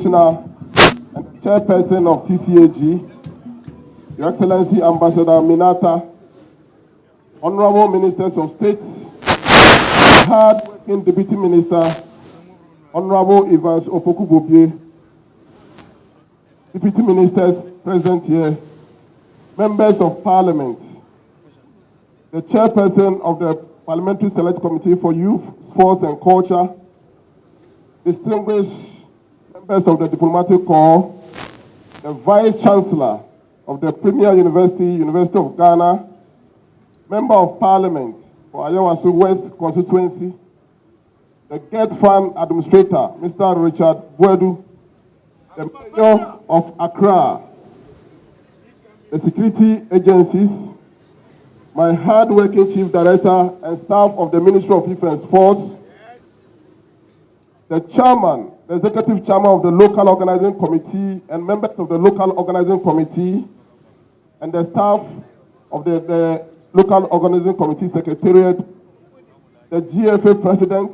Commissioner and the Chairperson of TCAG, Your Excellency Ambassador Minata, Honorable Ministers of State, hard-working Deputy Minister, Honorable Evans Opoku-Bobie, Deputy Ministers present here, Members of Parliament, the Chairperson of the Parliamentary Select Committee for Youth, Sports and Culture, distinguished members of the Diplomatic Corps, the Vice Chancellor of the Premier University, University of Ghana, Member of Parliament for Ayawaso West Constituency, the Get Fund Administrator, Mr. Richard Boedu, the Mayor of Accra, the security agencies, my hard-working Chief Director and staff of the Ministry of Youth and Sports, the Chairman, the Executive Chairman of the Local Organizing Committee and members of the Local Organizing Committee, and the staff of the Local Organizing Committee Secretariat, the GFA President,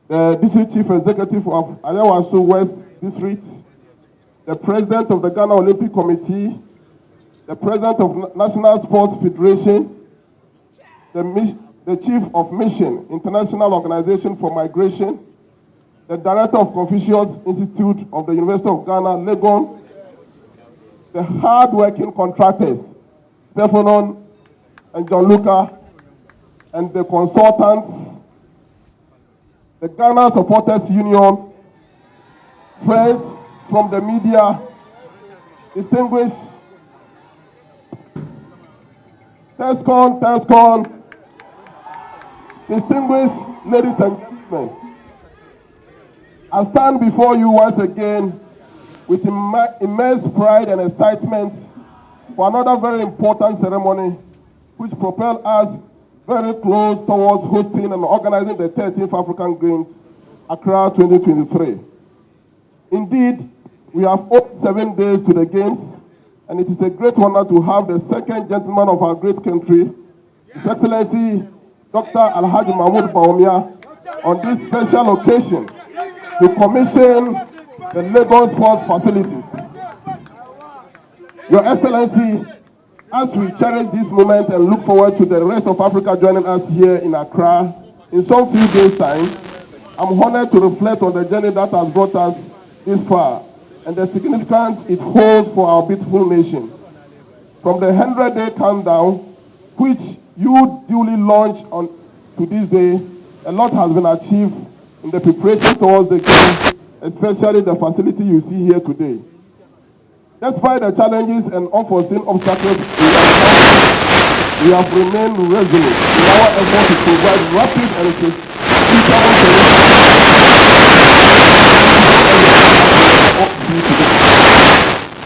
the District Chief Executive of Ayawaso West District, the President of the Ghana Olympic Committee, the President of National Sports Federation, the Chief of Mission, International Organization for Migration, the Director of Confucius Institute of the University of Ghana, Legon, the hard-working contractors, Stephanon and Gianluca, and the consultants, the Ghana Supporters Union, friends from the media, distinguished TESCON, distinguished ladies and gentlemen, I stand before you once again with immense pride and excitement for another very important ceremony which propels us very close towards hosting and organizing the 13th African Games, Accra 2023. Indeed, we have only 7 days to the Games, and it is a great honor to have the second gentleman of our great country, His Excellency Dr. Alhaji Mahmoud Bawumia, on this special occasion to commission the legon sports facilities. Your Excellency, as we cherish this moment and look forward to the rest of Africa joining us here in Accra in some few days' time, I'm honored to reflect on the journey that has brought us this far and the significance it holds for our beautiful nation. From the 100-day countdown, which you duly launched on to this day, a lot has been achieved in the preparation towards the Games, especially the facility you see here today. Despite the challenges and unforeseen obstacles we have remained resolute in our effort to provide rapid and suitable solutions.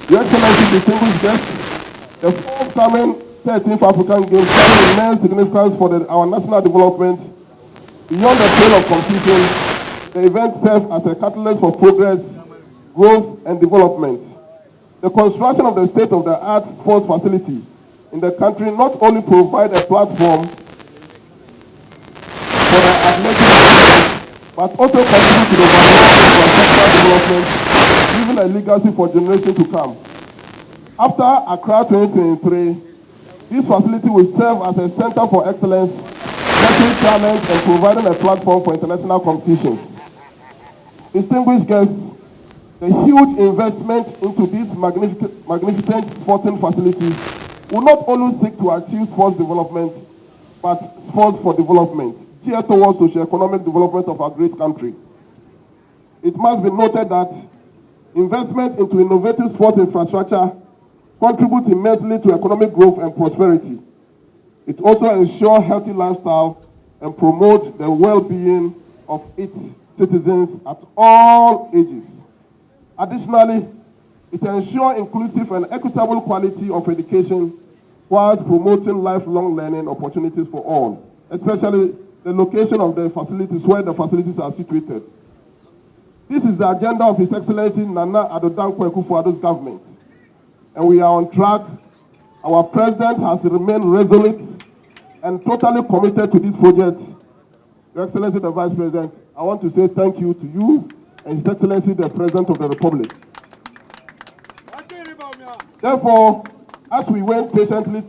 Your Excellency, distinguished guests, the forthcoming 13th African Games carry immense significance for our national development. Beyond the pale of competition, the event serves as a catalyst for progress, growth, and development. The construction of the state-of-the-art sports facility in the country not only provides a platform for the athletic, but also contributes to the overall infrastructural development, leaving a legacy for generations to come. After Accra 2023, this facility will serve as a center for excellence, nurturing talent, and providing a platform for international competitions. Distinguished guests, the huge investment into this magnificent sporting facility will not only seek to achieve sports development, but sports for development, geared towards socio-economic development of our great country. It must be noted that investment into innovative sports infrastructure contributes immensely to economic growth and prosperity. It also ensures healthy lifestyle and promotes the well-being of its citizens at all ages. Additionally, it ensures inclusive and equitable quality of education whilst promoting lifelong learning opportunities for all, especially the location of the facilities where the facilities are situated. This is the agenda of His Excellency Nana Addo Dankwa Akufo-Addo's government, and we are on track. Our President has remained resolute and totally committed to this project. Your Excellency the Vice President, I want to say thank you to you and His Excellency the President of the Republic. Therefore, as we wait patiently,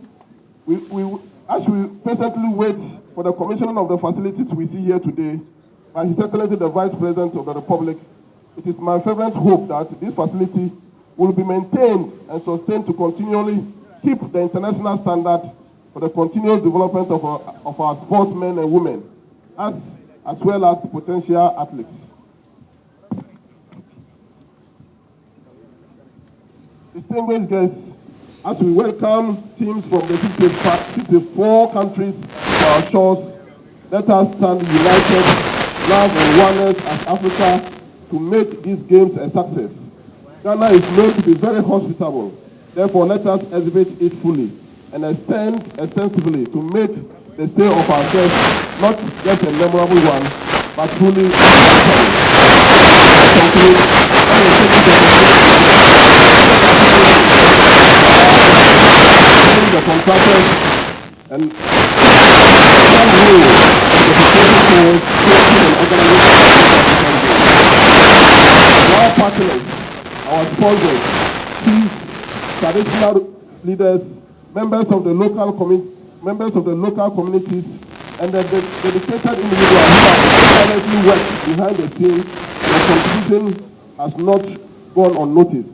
as we patiently wait for the commissioning of the facilities we see here today, by His Excellency the Vice President of the Republic, it is my fervent hope that this facility will be maintained and sustained to continually keep the international standard for the continuous development of our sportsmen and women, as well as the potential athletes. Distinguished guests, as we welcome teams from the 54 countries to our shores, let us stand united, love and oneness as Africa to make these games a success. Ghana is known to be very hospitable. Therefore, let us exhibit it fully and extend extensively to make the stay of our guests not just a memorable one, but truly the contractors and our partners, our sponsors, chiefs, traditional leaders, members of the local communities, and the dedicated individuals who have tirelessly worked behind the scenes. The contribution has not gone unnoticed.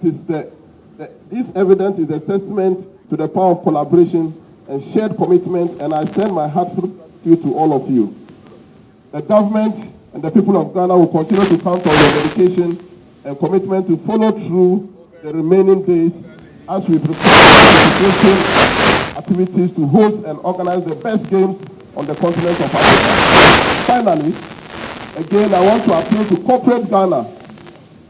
This evidence is a testament to the power of collaboration and shared commitment, and I extend my heartfelt gratitude to all of you. The government and the people of Ghana will continue to count on your dedication and commitment to follow through the remaining days as we prepare activities to host and organize the best games on the continent of Africa. Finally, again, I want to appeal to corporate Ghana,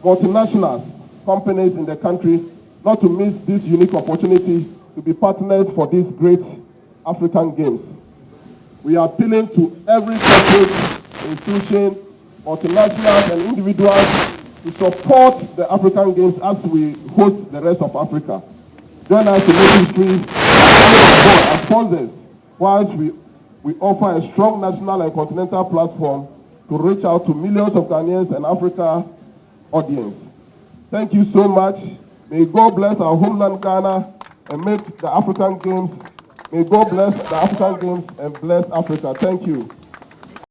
multinationals, companies in the country, not to miss this unique opportunity to be partners for these great African Games. We are appealing to every corporate institution, multinationals and individuals to support the African Games as we host the rest of Africa. Join us to make history as sponsors, whilst we offer a strong national and continental platform to reach out to millions of Ghanaians and Africa audience. Thank you so much. May God bless our homeland Ghana and make the African Games. May God bless the African Games and bless Africa. Thank you.